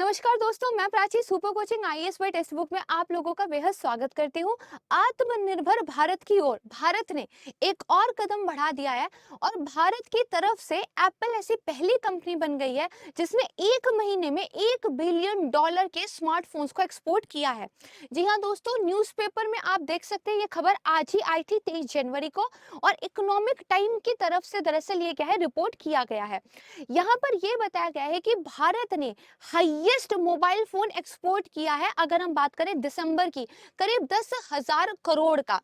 नमस्कार दोस्तों, मैं Prachi super coaching IAS by textbook में आप लोगों का बेहद स्वागत करती हूँ। आत्मनिर्भर भारत की ओर भारत ने एक और कदम बढ़ा दिया है और भारत की तरफ से एप्पल ऐसी पहली कंपनी बन गई है जिसने एक महीने में $1 बिलियन के स्मार्टफोन्स को एक्सपोर्ट किया है। जी हाँ दोस्तों, न्यूज़पेपर में आप देख सकते हैं, ये खबर आज ही आई थी 23 जनवरी को और इकोनॉमिक टाइम की तरफ से दरअसल ये क्या है, रिपोर्ट किया गया है। यहाँ पर ये बताया गया है कि भारत ने हाईएस्ट मोबाइल फोन एक्सपोर्ट किया है। अगर हम बात करें दिसंबर की, करीब 10,000 करोड़ का।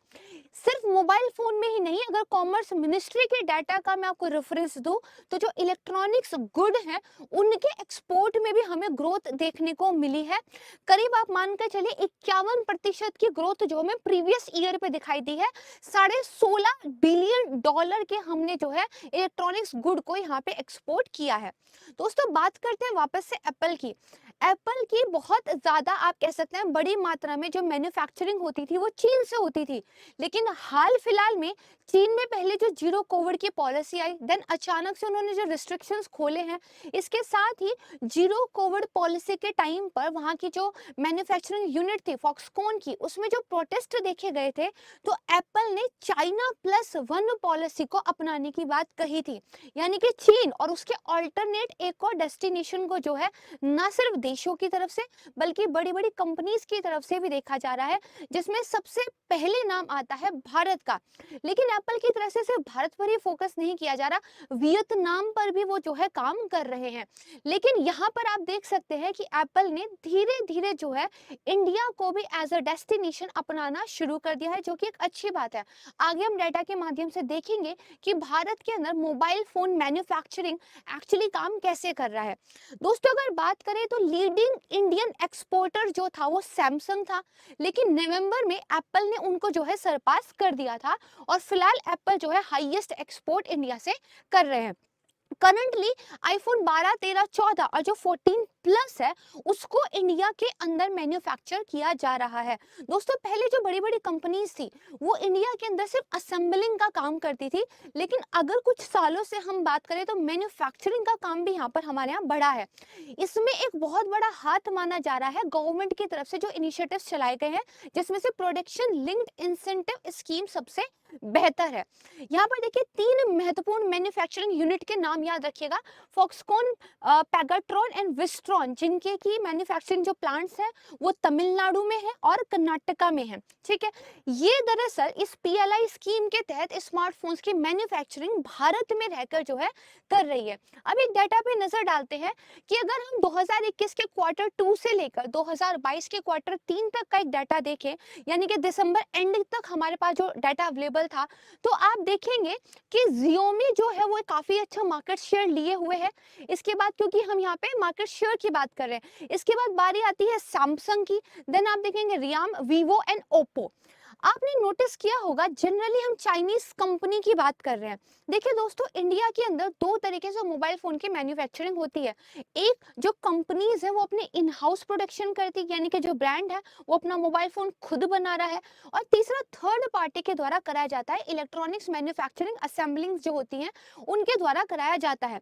सिर्फ मोबाइल फोन में ही नहीं, अगर कॉमर्स मिनिस्ट्री के डाटा का मैं आपको रेफरेंस दूं तो जो इलेक्ट्रॉनिक्स गुड हैं उनके एक्सपोर्ट में भी हमें ग्रोथ देखने को मिली है। करीब आप मान के चलिए 51% की ग्रोथ जो हमें प्रीवियस ईयर पे दिखाई दी है। $16 बिलियन के हमने जो है इलेक्ट्रॉनिक्स गुड को यहाँ पे एक्सपोर्ट किया है। दोस्तों बात करते हैं वापस से एप्पल की। एप्पल की बहुत ज्यादा आप कह सकते हैं बड़ी मात्रा में जो मैन्युफैक्चरिंग होती थी वो चीन से होती थी, लेकिन हाल फिलहाल में चीन में पहले जो जीरो कोविड की पॉलिसी आई, देन अचानक से उन्होंने जो रिस्ट्रिक्शंस खोले हैं, इसके साथ ही जीरो कोविड पॉलिसी के टाइम पर वहां की जो मैन्युफैक्चरिंग यूनिट थी फॉक्सकॉन की, उसमें जो प्रोटेस्ट देखे गए थे, तो एप्पल ने चाइना+1 पॉलिसी को अपनाने की बात कही थी। यानी कि चीन और उसके ऑल्टरनेट एक और डेस्टिनेशन को जो है न सिर्फ देशों की तरफ से बल्कि बड़ी बड़ी कंपनीज की तरफ से भी देखा जा रहा है, जिसमें सबसे पहले नाम आता है भारत का। लेकिन एप्पल की तरफ से सिर्फ भारत पर ही फोकस नहीं किया जा रहा, वियतनाम पर भी वो जो है काम कर रहे हैं। लेकिन यहाँ पर आप देख सकते हैं कि एप्पल ने धीरे धीरे जो है इंडिया को भी एज अ डेस्टिनेशन अपनाना शुरू कर दिया है, जो कि एक अच्छी बात है। आगे हम डाटा के माध्यम से देखेंगे कि भारत के अंदर मोबाइल फोन मैन्युफैक्चरिंग एक्चुअली काम कैसे कर रहा है। दोस्तों अगर बात करें तो लीडिंग इंडियन एक्सपोर्टर जो था वो सैमसंग था, लेकिन नवंबर में एप्पल ने उनको जो है सरपास कर दिया था और फिलहाल एप्पल जो है हाईएस्ट एक्सपोर्ट इंडिया से कर रहे हैं। करंटली आईफोन 12, 13, 14 और जो 14 प्लस है उसको इंडिया के अंदर मैन्युफैक्चर किया जा रहा है। दोस्तों पहले जो बड़ी बड़ी कंपनीज थी वो इंडिया के अंदर सिर्फ असेंबलिंग का काम करती थी, लेकिन अगर कुछ सालों से हम बात करें तो मैन्युफैक्चरिंग का काम भी यहाँ पर हमारे यहाँ बढ़ा है। इसमें एक बहुत बड़ा हाथ माना जा रहा है गवर्नमेंट की तरफ से जो इनिशिएटिव्स चलाए गए हैं, जिसमें से प्रोडक्शन लिंक्ड इंसेंटिव स्कीम सबसे बेहतर है। यहाँ पर देखिए 3 महत्वपूर्ण मैन्युफैक्चरिंग यूनिट के नाम याद रखिएगा, फॉक्सकॉन, पैगाट्रॉन एंड विस्ट्रॉन, जिनके की मैन्युफैक्चरिंग जो प्लांट्स हैं वो तमिलनाडु में है और कर्नाटका में है। ठीक है, ये दरअसल इस पीएलआई स्कीम के तहत स्मार्टफोन्स की मैन्युफैक्चरिंग भारत में रहकर जो है कर रही है। अब एक डाटा पे नजर डालते हैं कि अगर हम 2021 के क्वार्टर 2 से लेकर 2022 के क्वार्टर 3 तक का एक डाटा देखें, यानी कि दिसंबर एंड तक हमारे पास जो डाटा अवेलेबल था, तो आप देखेंगे कि Xiaomi जो है वो काफी अच्छा मार्केट शेयर लिए हुए है। इसके बाद क्योंकि हम यहाँ पे मार्केट शेयर की बात कर रहे हैं, इसके बाद बारी आती है सैमसंग की, देन आप देखेंगे रियाम, वीवो एंड ओप्पो। आपने नोटिस किया होगा जनरली हम चाइनीज कंपनी की बात कर रहे हैं। देखिए दोस्तों, इंडिया के अंदर दो तरीके से मोबाइल फोन की मैन्युफैक्चरिंग होती है। एक जो कंपनीज है वो अपने इन हाउस प्रोडक्शन करती है, यानी कि जो ब्रांड है वो अपना मोबाइल फोन खुद बना रहा है, और तीसरा थर्ड पार्टी के द्वारा कराया जाता है, इलेक्ट्रॉनिक्स मैन्युफैक्चरिंग असेंबलिंग जो होती हैं उनके द्वारा कराया जाता है।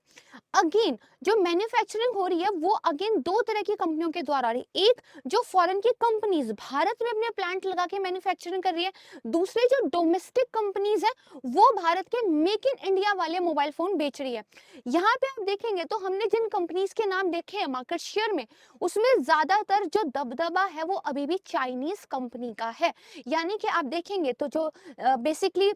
अगेन जो मैन्युफैक्चरिंग हो रही है वो अगेन दो तरह की कंपनियों के द्वारा आ रही है। एक जो फॉरेन की कंपनीज भारत में अपने प्लांट लगा के मैन्युफैक्चरिंग कर रही है, दूसरी जो डोमेस्टिक कंपनीज है वो भारत के मेक इन इंडिया वाले मोबाइल फोन बेच रही है। यहाँ पे आप देखेंगे तो हमने जिन कंपनीज के नाम देखे हैं मार्केट शेयर में, उसमें ज्यादातर जो दबदबा है वो अभी भी चाइनीज कंपनी का है। यानी कि आप देखेंगे तो जो बेसिकली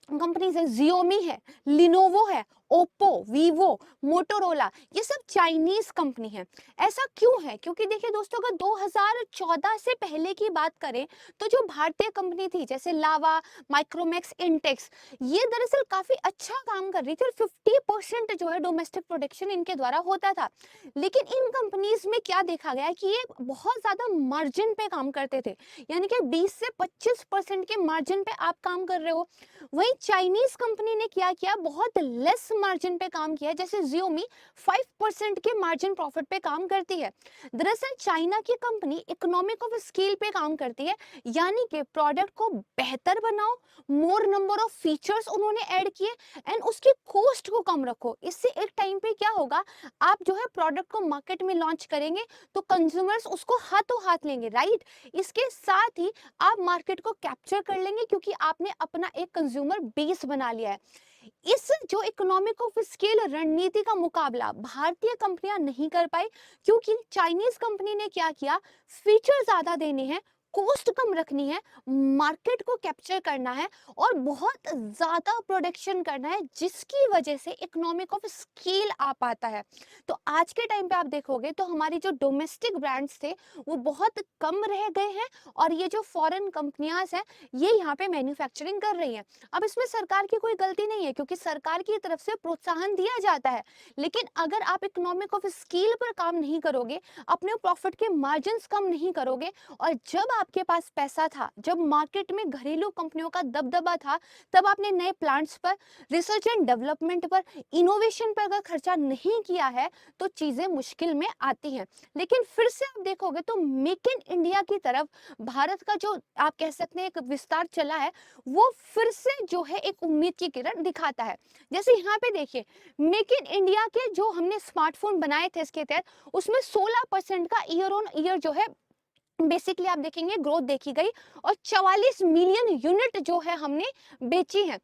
कंपनीज है, Xiaomi है, लिनोवो है, ओप्पो, वीवो, मोटोरोला, ये सब चाइनीज कंपनी है। ऐसा क्यों है? क्योंकि देखिए दोस्तों, अगर 2014 से पहले की बात करें तो जो भारतीय कंपनी थी जैसे लावा, माइक्रोमैक्स, इंटेक्स, ये दरअसल काफी अच्छा काम कर रही थी और 50% जो है डोमेस्टिक प्रोडक्शन इनके द्वारा होता था। लेकिन इन कंपनीज में क्या देखा गया है कि ये बहुत ज्यादा मार्जिन पे काम करते थे, यानी कि 20 से 25% के मार्जिन पे आप काम कर रहे हो। वही चाइनीज कंपनी ने क्या किया, बहुत लेस मार्जिन पे काम किया है, जैसे Xiaomi 5% के मार्जिन प्रॉफिट पे काम करती है। दरअसल चाइना की कंपनी इकोनॉमिक ऑफ स्केल पे काम करती है, यानी कि प्रोडक्ट को बेहतर बनाओ, मोर नंबर ऑफ फीचर्स उन्होंने ऐड किए एंड उसकी कॉस्ट को कम रखो। इससे एक टाइम पे क्या होगा, आप जो है प्रोडक्ट को मार्केट में लॉन्च करेंगे तो कंज्यूमर्स उसको हाथों हाथ लेंगे, राइट। इसके साथ ही आप मार्केट को कैप्चर कर लेंगे क्योंकि आपने अपना एक कंज्यूमर बेस बना लिया है। इस जो इकोनॉमिक ऑफ स्केल रणनीति का मुकाबला भारतीय कंपनियां नहीं कर पाई, क्योंकि चाइनीज कंपनी ने क्या किया, फीचर ज्यादा देने हैं, कॉस्ट कम रखनी है, मार्केट को कैप्चर करना है और बहुत ज्यादा प्रोडक्शन करना है, जिसकी वजह से इकोनॉमिक ऑफ स्केल आ पाता है। तो आज के टाइम पे आप देखोगे तो हमारी जो डोमेस्टिक ब्रांड्स थे वो बहुत कम रह गए हैं और ये जो फॉरेन कंपनियां हैं ये यहाँ पे मैन्युफैक्चरिंग कर रही हैं। अब इसमें सरकार की कोई गलती नहीं है क्योंकि सरकार की तरफ से प्रोत्साहन दिया जाता है, लेकिन अगर आप इकोनॉमिक ऑफ स्केल पर काम नहीं करोगे, अपने प्रॉफिट के मार्जिन कम नहीं करोगे और जब आपके पास पैसा था, जब मार्केट में घरेलू कंपनियों का दबदबा था, तब आपने नए प्लांट्स पर, रिसर्च एंड डेवलपमेंट पर, इनोवेशन पर अगर खर्चा नहीं किया है तो चीजें मुश्किल में आती हैं। लेकिन फिर से आप देखोगे तो मेक इन इंडिया की तरफ भारत का जो आप कह सकते हैं एक विस्तार चला है, वो फिर से जो है एक उम्मीद की किरण दिखाता है। जैसे यहाँ पे देखिए, मेक इन इंडिया के जो हमने स्मार्टफोन बनाए थे इसके तहत, उसमें 16% का ईयर ऑन ईयर जो है बेसिकली आप देखेंगे ग्रोथ देखी गई और 44 मिलियन यूनिट जो है हमने बेची है।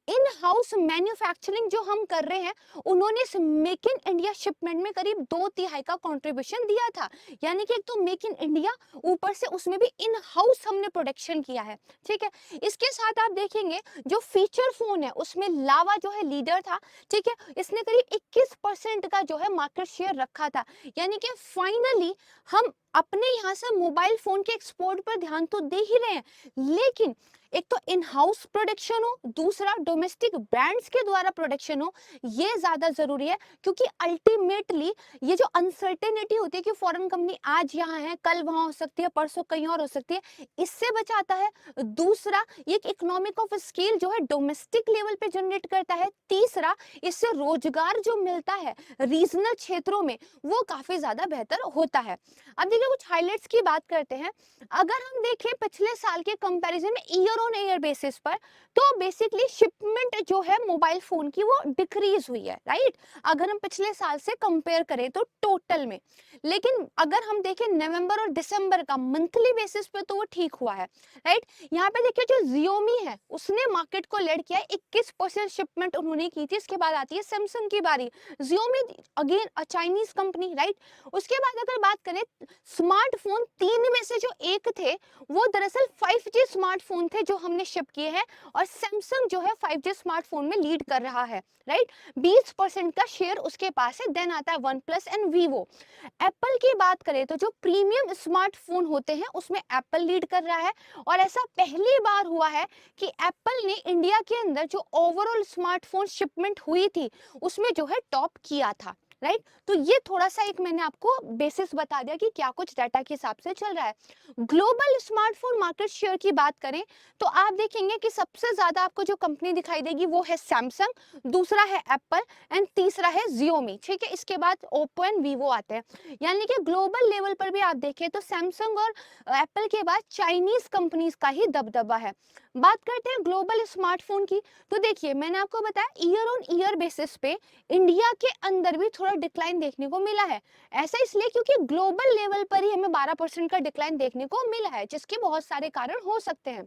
इन हाउस मैन्युफैक्चरिंग जो हम कर रहे हैं, उन्होंने इस मेक इन इंडिया शिपमेंट में करीब 2/3 का कंट्रीब्यूशन दिया था। यानी कि एक तो मेक इन इंडिया, ऊपर से उसमें भी इन हाउस हमने प्रोडक्शन किया है, ठीक है। इसके साथ आप देखेंगे जो फीचर फोन है उसमें लावा जो है लीडर था, ठीक है। इसने करीब 21% का जो है मार्केट शेयर रखा था। यानी कि फाइनली हम अपने यहाँ से मोबाइल फोन के एक्सपोर्ट पर ध्यान तो दे ही रहे हैं, लेकिन एक तो इन हाउस प्रोडक्शन हो, दूसरा डोमेस्टिक ब्रांड्स के द्वारा प्रोडक्शन हो, ये ज्यादा जरूरी है। क्योंकि अल्टीमेटली ये जो अनसर्टेनिटी होती है कि फॉरेन कंपनी आज यहाँ है, कल वहां हो सकती है, परसों कहीं और हो सकती है, इससे बचाता है। दूसरा, ये इकोनॉमिक ऑफ स्केल जो है डोमेस्टिक लेवल पे जनरेट करता है। तीसरा, इससे रोजगार जो मिलता है रीजनल क्षेत्रों में वो काफी ज्यादा बेहतर होता है। अब देखिए कुछ हाइलाइट्स की बात करते हैं। अगर हम देखें पिछले साल के कंपैरिजन में ईयर ऑन ईयर बेसिस पर, तो बेसिकली शिपमेंट जो है मोबाइल फोन की वो डिक्रीज हुई है, राइट। अगर हम पिछले साल से कंपेयर करें तो टोटल में, लेकिन अगर हम देखें नवंबर और दिसंबर का मंथली बेसिस पे तो वो ठीक हुआ है, राइट। यहाँ पे देखिए जो Xiaomi है उसने मार्केट को लीड किया है, 21% शिपमेंट उन्होंने की थी। इसके बाद आती है सैमसंग की बारी। Xiaomi again a Chinese company, right. उसके बाद अगर बात करें स्मार्टफोन, तीन में से जो एक थे वो दरअसल 5G स्मार्टफोन थे जो हमने शिप किए हैं, और सैमसंग जो है 5G स्मार्टफोन में लीड कर रहा है, राइट। 20% का शेयर उसके पास है। देन आता है one plus and Vivo. Apple की बात करें तो जो प्रीमियम स्मार्टफोन होते हैं उसमें एप्पल लीड कर रहा है, और ऐसा पहली बार हुआ है कि एप्पल ने इंडिया के अंदर जो ओवरऑल स्मार्टफोन शिपमेंट हुई थी उसमें जो है टॉप किया था, राइट। तो ये थोड़ा सा एक मैंने आपको बेसिस बता दिया कि क्या कुछ डाटा के हिसाब से चल रहा है। ग्लोबल स्मार्टफोन मार्केट शेयर की बात करें तो आप देखेंगे कि सबसे ज्यादा आपको जो कंपनी दिखाई देगी वो है सैमसंग, दूसरा है एप्पल एंड तीसरा है Xiaomi, ठीक है। इसके बाद ओप्पो एंड वीवो आते हैं। यानी कि ग्लोबल लेवल पर भी आप देखें तो सैमसंग और एप्पल के बाद चाइनीज कंपनीज का ही दबदबा है। बात करते हैं ग्लोबल स्मार्टफोन की, तो देखिए मैंने आपको बताया ईयर ऑन ईयर बेसिस पे इंडिया के अंदर भी थोड़ा डिक्लाइन देखने को मिला है। ऐसा इसलिए क्योंकि ग्लोबल लेवल पर ही हमें 12% का डिक्लाइन देखने को मिला है, जिसके बहुत सारे कारण हो सकते हैं।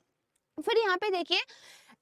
फिर यहाँ पे देखिए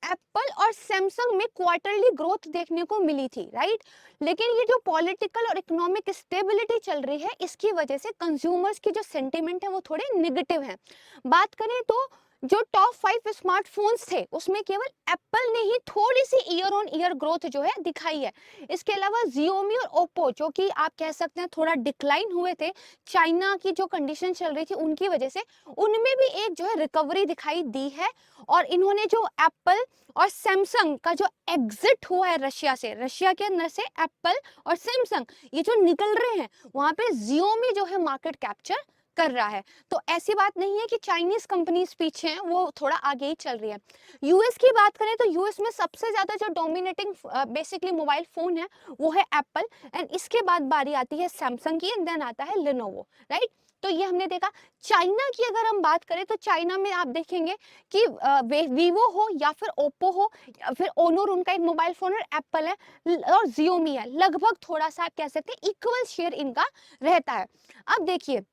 एप्पल और सैमसंग में क्वार्टरली ग्रोथ देखने को मिली थी, राइट। लेकिन ये जो पॉलिटिकल और इकोनॉमिक स्टेबिलिटी चल रही है इसकी वजह से कंज्यूमर्स की जो सेंटिमेंट है वो थोड़े निगेटिव हैं। बात करें तो जो टॉप 5 स्मार्टफोन्स थे उसमें केवल एप्पल ने ही थोड़ी सी ईयर ऑन ईयर ग्रोथ जो है दिखाई है। इसके अलावा Xiaomi और ओप्पो जो कि आप कह सकते हैं थोड़ा डिक्लाइन हुए थे, चाइना की जो कंडीशन चल रही थी उनकी वजह से, उनमें भी एक जो है रिकवरी दिखाई दी है। और इन्होंने जो एप्पल और सैमसंग का जो एग्जिट हुआ है रशिया से, रशिया के अंदर से एप्पल और सैमसंग ये जो निकल रहे हैं, वहां पे Xiaomi जो है मार्केट कैप्चर कर रहा है। तो ऐसी बात नहीं है कि चाइनीज कंपनीज पीछे हैं, वो थोड़ा आगे ही चल रही है। यूएस की बात करें तो यूएस में सबसे ज्यादा जो डोमिनेटिंग बेसिकली मोबाइल फोन है वो है एप्पल, एंड इसके बाद बारी आती है सैमसंग की, एंड देन आता है लेनोवो, राइट। तो ये हमने देखा। चाइना की अगर हम बात करें तो चाइना में आप देखेंगे कि वीवो हो या फिर ओप्पो हो या फिर ओनोर उनका एक मोबाइल फोन, और एप्पल है और जियोमी है, लगभग थोड़ा सा आप कह सकते हैं इक्वल शेयर इनका रहता है। अब देखिए,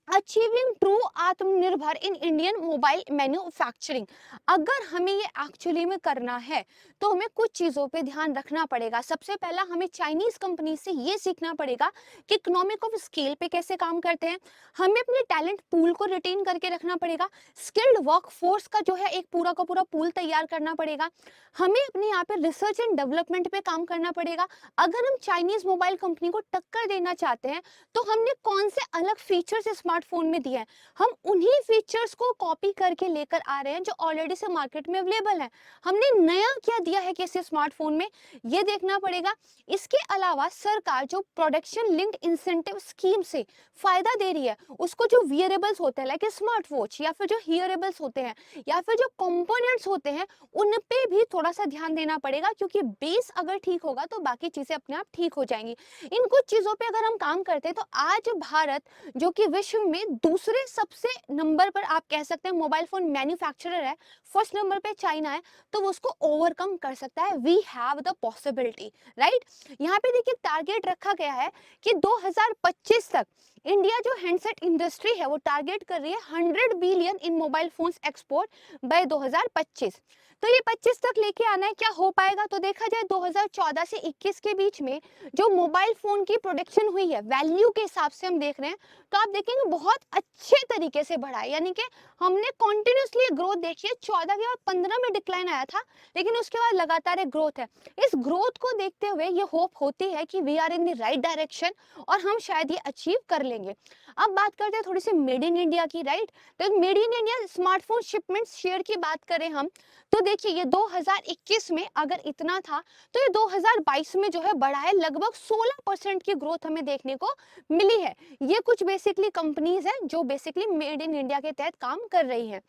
अचीविंग ट्रू आत्मनिर्भर इन इंडियन मोबाइल मैन्युफैक्चरिंग, अगर हमें ये एक्चुअली में करना है तो हमें कुछ चीज़ों पे ध्यान रखना पड़ेगा। सबसे पहला हमें चाइनीज कंपनी से ये सीखना पड़ेगा कि इकोनॉमिक ऑफ स्केल पे कैसे काम करते हैं। हमें अपने टैलेंट पूल को रिटेन करके रखना पड़ेगा। स्किल्ड वर्क फोर्स का जो है एक पूरा का पूरा पूल तैयार करना पड़ेगा। हमें अपने यहाँ पे रिसर्च एंड डेवलपमेंट पे काम करना पड़ेगा। अगर हम चाइनीज मोबाइल कंपनी को टक्कर देना चाहते हैं तो हमने कौन से अलग फीचर्स स्मार्टफोन में दिए हैं, हम उन्हीं फीचर्स को कॉपी करके लेकर आ रहे हैं जो ऑलरेडी से मार्केट में अवेलेबल है। हमने नया क्या दिया है किसी स्मार्टफोन में, ये देखना पड़ेगा। इसके अलावा सरकार जो प्रोडक्शन लिंक्ड इंसेंटिव स्कीम से फायदा दे रही है, उसको जो वियरेबल्स होते हैं लाइक स्मार्ट वॉच या फिर जो हियरेबल्स होते हैं या फिर जो कंपोनेंट्स होते हैं, उन पे भी थोड़ा सा ध्यान देना पड़ेगा, क्योंकि बेस अगर ठीक होगा तो बाकी चीजें अपने आप ठीक हो जाएंगी। इन कुछ चीजों पे अगर हम काम करते हैं तो आज भारत जो कि विश्व में दूसरे सबसे नंबर पर आप कह सकते हैं मोबाइल फोन मैन्युफैक्चरर है, फर्स्ट नंबर पे चाइना है, तो वो उसको ओवरकम कर सकता है। We have the possibility, right. यहाँ पे देखिए टारगेट रखा गया है कि 2025 तक इंडिया जो हैंडसेट इंडस्ट्री है वो टारगेट कर रही है 100 billion in mobile phones export bye 2025। तो ये 25 तक लेके आना है, क्या हो पाएगा? तो देखा जाए 2014 से 21 के बीच में जो मोबाइल फोन की प्रोडक्शन हुई है वैल्यू के हिसाब से हम देख रहे हैं, तो आप देखेंगे बहुत अच्छे तरीके से बढ़ा है। यानी कि हमने कॉन्टिन्यूसली ग्रोथ देखी है। 14 के बाद 15 में डिक्लाइन आया था, लेकिन उसके बाद लगातार ग्रोथ है। इस ग्रोथ को देखते हुए ये होप होती है कि we are in the right direction और हम शायद ये अचीव कर लेंगे। अब बात करते हैं थोड़ी सी मेड इन इंडिया की, राइट। तो made in India smartphone shipment share की बात करें हम, तो देखिए ये 2021 में अगर इतना था तो ये 2022 में जो है बढ़ा है, लगभग 16% की ग्रोथ हमें देखने को मिली है। ये कुछ बेसिकली कंपनीज हैं जो बेसिकली मेड इन इंडिया के तहत काम कर रही हैं।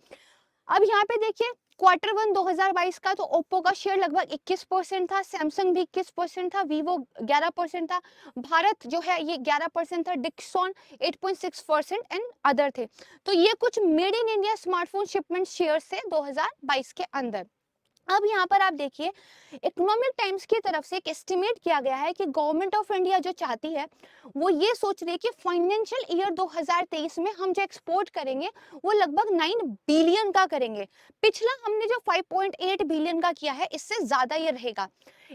अब यहाँ पे देखिए Q1 2022 का तो ओप्पो का शेयर लगभग 21% था, सैमसंग भी 21% था, वीवो 11% था, भारत जो है ये 11% था, डिक्सॉन 8.6% एंड अदर थे। तो ये कुछ made in India smartphone shipment share से 2022 के अंदर। अब यहाँ पर आप देखिए इकोनॉमिक टाइम्स की तरफ से एक एस्टिमेट किया गया है कि गवर्नमेंट ऑफ इंडिया जो चाहती है वो ये सोच रही है कि फाइनेंशियल ईयर 2023 में हम जो एक्सपोर्ट करेंगे वो लगभग 9 बिलियन का करेंगे। पिछला हमने जो 5.8 बिलियन का किया है, इससे ज्यादा ये रहेगा।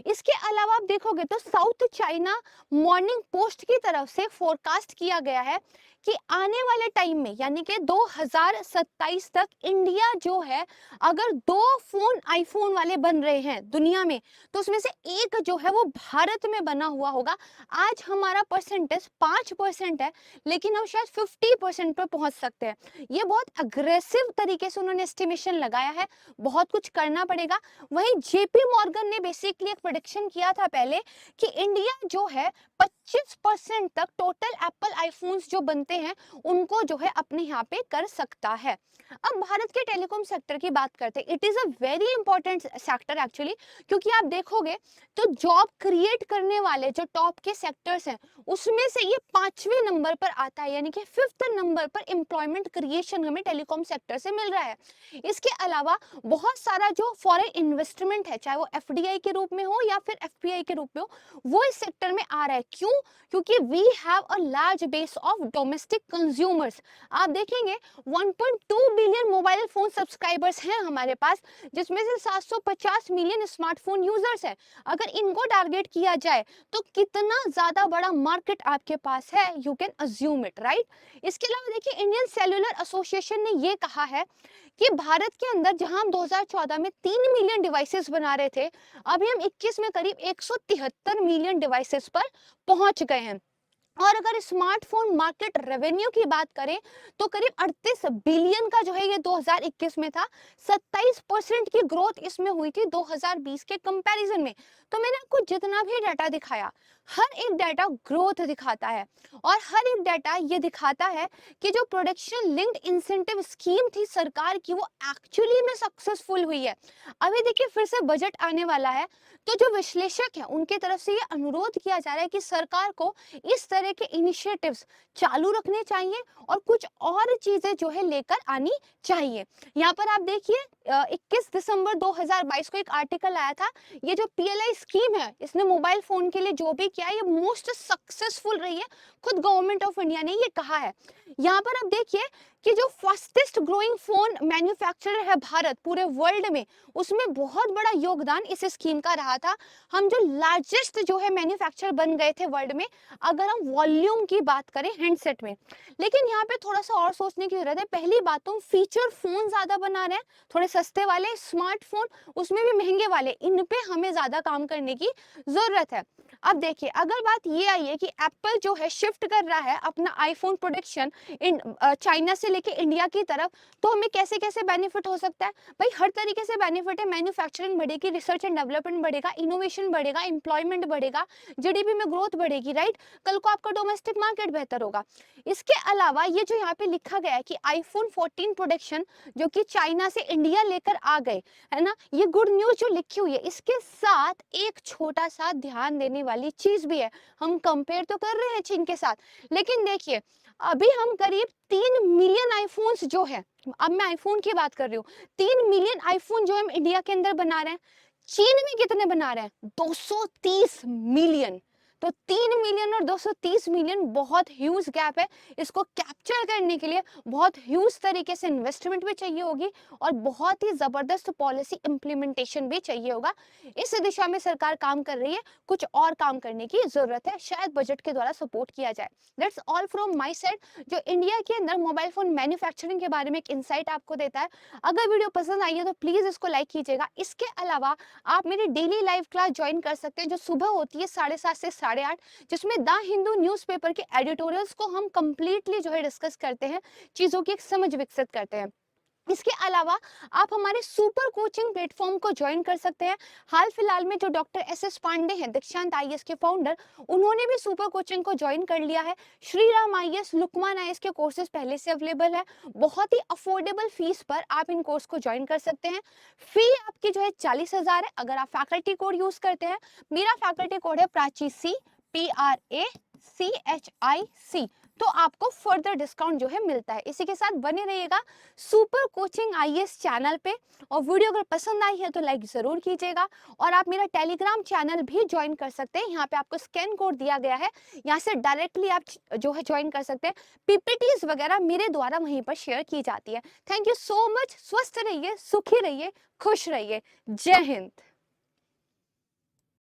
इसके अलावा आप देखोगे तो साउथ चाइना मॉर्निंग पोस्ट की तरफ से फोरकास्ट किया गया है कि आने वाले टाइम में यानी कि 2027 तक इंडिया जो है, अगर 2 फोन आईफोन वाले बन रहे हैं दुनिया में, तो उसमें से एक जो है वो भारत में बना हुआ होगा। आज हमारा परसेंटेज 5% है, लेकिन हम शायद 50% पर पहुंच सकते हैं। ये बहुत अग्रेसिव तरीके से उन्होंने एस्टिमेशन लगाया है, बहुत कुछ करना पड़ेगा। वहीं जेपी मॉर्गन ने बेसिकली एक प्रेडिक्शन किया था पहले कि इंडिया जो है 25% तक टोटल एप्पल आईफोन्स जो बनते हैं उनको जो है अपने यहाँ पे कर सकता है। अब भारत के टेलीकॉम सेक्टर की बात करते हैं। It is a very important sector actually, क्योंकि आप देखोगे तो जॉब क्रिएट करने वाले जो टॉप के सेक्टर्स हैं उसमें से ये 5वें नंबर पर आता है, यानी कि 5th नंबर पर एम्प्लॉयमेंट क्रिएशन हमें टेलीकॉम सेक्टर से मिल रहा है। इसके अलावा बहुत सारा जो फॉरेन इन्वेस्टमेंट है, चाहे वो एफडीआई के रूप में हो या फिर एफपीआई के रूप में हो, वो इस सेक्टर में आ रहा है। क्यों? क्योंकि we have a large base of domestic consumers. आप देखेंगे 1.2 बिलियन मोबाइल फोन सब्सक्राइबर्स हैं हमारे पास, जिसमें से 750 मिलियन स्मार्टफोन यूजर्स हैं। अगर इनको टारगेट किया जाए तो कितना ज्यादा बड़ा मार्केट आपके पास है, you can assume it, right. इसके अलावा देखिए इंडियन सेल्यूलर एसोसिएशन ने ये कहा है कि भारत के अंदर जहां हम 2014 में 3 मिलियन डिवाइसेस बना रहे थे, अभी हम 21 में करीब 173 मिलियन डिवाइसेस पर पहुंच गए हैं। और अगर स्मार्टफोन मार्केट रेवेन्यू की बात करें तो करीब 38 बिलियन का जो है ये 2021 में था, 27% की ग्रोथ इसमें हुई थी 2020 के कंपैरिजन में। तो मैंने आपको जितना भी डाटा दिखाया, हर एक डाटा ग्रोथ दिखाता है और हर एक डाटा ये दिखाता है कि जो प्रोडक्शन लिंक्ड इंसेंटिव स्कीम थी सरकार की, वो एक्चुअली में सक्सेसफुल हुई है। अभी देखिए फिर से बजट आने वाला है, तो जो विश्लेषक है उनके तरफ से ये अनुरोध किया जा रहा है कि सरकार को इस तरह के इनिशिएटिव्स चालू रखने चाहिए और कुछ और चीजें जो है लेकर आनी चाहिए। यहाँ पर आप देखिए 21 दिसंबर 2022 को एक आर्टिकल आया था। ये जो पीएलआई स्कीम है, इसने मोबाइल फोन के लिए जो भी किया है ये मोस्ट सक्सेसफुल रही है, खुद गवर्नमेंट ऑफ इंडिया ने ये कहा है। यहाँ पर आप देखिए कि जो फास्टेस्ट ग्रोइंग फोन मैन्युफैक्चरर है भारत पूरे वर्ल्ड में, उसमें बहुत बड़ा योगदान इस स्कीम का रहा था। हम जो लार्जेस्ट जो है मैन्युफैक्चरर बन गए थे वर्ल्ड में, अगर हम वॉल्यूम की बात करें हैंडसेट में। लेकिन यहाँ पे थोड़ा सा और सोचने की जरूरत है। पहली बात तो फीचर फोन ज्यादा बना रहे हैं, थोड़े सस्ते वाले स्मार्टफोन, उसमें भी महंगे वाले, इन पे हमें ज्यादा काम करने की जरूरत है। अब देखिए अगर बात ये आई है कि एप्पल जो है शिफ्ट कर रहा है अपना आईफोन प्रोडक्शन चाइना से लेके इंडिया की तरफ, तो हमें कैसे कैसे बेनिफिट हो सकता है? भाई हर तरीके से बेनिफिट है। मैन्युफैक्चरिंग बढ़ेगी, रिसर्च एंड डेवलपमेंट बढ़ेगा, इनोवेशन बढ़ेगा, एम्प्लॉयमेंट बढ़ेगा, जीडीपी में ग्रोथ बढ़ेगी, राइट? कल को आपका डोमेस्टिक मार्केट बेहतर होगा। इसके अलावा ये जो यहाँ पे लिखा गया है कि आईफोन 14 प्रोडक्शन जो कि चाइना से इंडिया लेकर आ गए, है ना, ये गुड न्यूज जो लिखी हुई है, इसके साथ एक छोटा सा ध्यान देने वाली चीज भी है। हम कंपेयर तो कर रहे हैं चीन के साथ, लेकिन देखिए अभी हम करीब 3 मिलियन आईफोन्स जो है, अब मैं आईफोन की बात कर रही हूँ, 3 मिलियन आईफोन जो हम इंडिया के अंदर बना रहे हैं, चीन में कितने बना रहे हैं? 230 मिलियन। तो 3 मिलियन और 230 मिलियन बहुत ह्यूज गैप है। इसको कैप्चर करने के लिए बहुत ह्यूज तरीके से इन्वेस्टमेंट भी चाहिए होगी और बहुत ही जबरदस्त पॉलिसी इंप्लीमेंटेशन भी चाहिए होगा। इस दिशा में सरकार काम कर रही है, कुछ और काम करने की जरूरत है, शायद बजट के द्वारा सपोर्ट किया जाए। That's all from my side, जो इंडिया के अंदर मोबाइल फोन मैन्युफैक्चरिंग के बारे में एक इंसाइट आपको देता है। अगर वीडियो पसंद आई है तो प्लीज इसको लाइक कीजिएगा। इसके अलावा आप मेरी डेली लाइव क्लास ज्वाइन कर सकते हैं जो सुबह होती है 7:30 से 8:30, जिसमें द हिंदू न्यूज़पेपर के एडिटोरियल्स को हम कंप्लीटली जो है डिस्कस करते हैं, चीजों की एक समझ विकसित करते हैं। इसके अलावा आप हमारे सुपर कोचिंग प्लेटफॉर्म को ज्वाइन कर सकते हैं। हाल फिलहाल में जो डॉक्टर एस पांडे हैं, दीक्षांत आईएएस के फाउंडर, उन्होंने भी सुपर कोचिंग को ज्वाइन कर लिया है। श्री राम आईएएस, लुकमान आईएएस के कोर्सेज पहले से अवेलेबल है। बहुत ही अफोर्डेबल फीस पर आप इन कोर्स को ज्वाइन कर सकते हैं। फी आपकी जो है 40,000 है अगर आप फैकल्टी कोड यूज करते हैं। मेरा फैकल्टी कोड है प्राची सी, PRACHIC, तो आपको फर्दर डिस्काउंट जो है मिलता है। इसी के साथ बने रहिएगा सुपर कोचिंग आईएएस चैनल पे, और वीडियो अगर पसंद आई है तो लाइक जरूर कीजिएगा। और आप मेरा टेलीग्राम चैनल भी ज्वाइन कर सकते हैं, यहाँ पे आपको स्कैन कोड दिया गया है, यहाँ से डायरेक्टली आप जो है ज्वाइन कर सकते हैं। पीपीटीज वगैरह मेरे द्वारा वहीं पर शेयर की जाती है। Thank you so much. स्वस्थ रहिए, सुखी रहिए, खुश रहिए। जय हिंद।